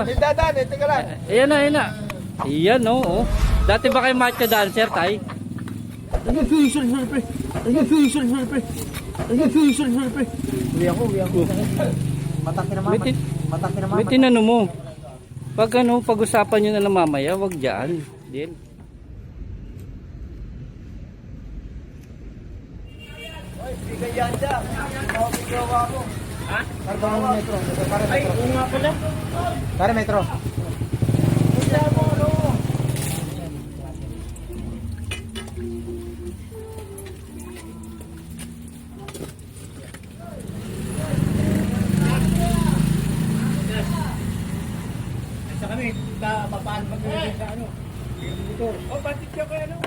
pa. Dadan, teka lang. Ayan na, ayan na. Ayan, oo. Dati ba kayo macho dancer, tay? Ayun, sorry, pre. Ayun, sorry, pre. Ayun, pre. Uwi ako. Mataki naman. Mataki naman. May tinano mo. Pag ano, pag-usapan nyo na lang mamaya, wag dyan. Din. Ay, bigay yan dyan. Gawa mo. Ha? Karbaho metro. Ay, nga pala. Para metro. Kaya mo, ano? Sa kami, mapaan pag-uwi sa ano? Dito. Oh, batik siya kaya ano?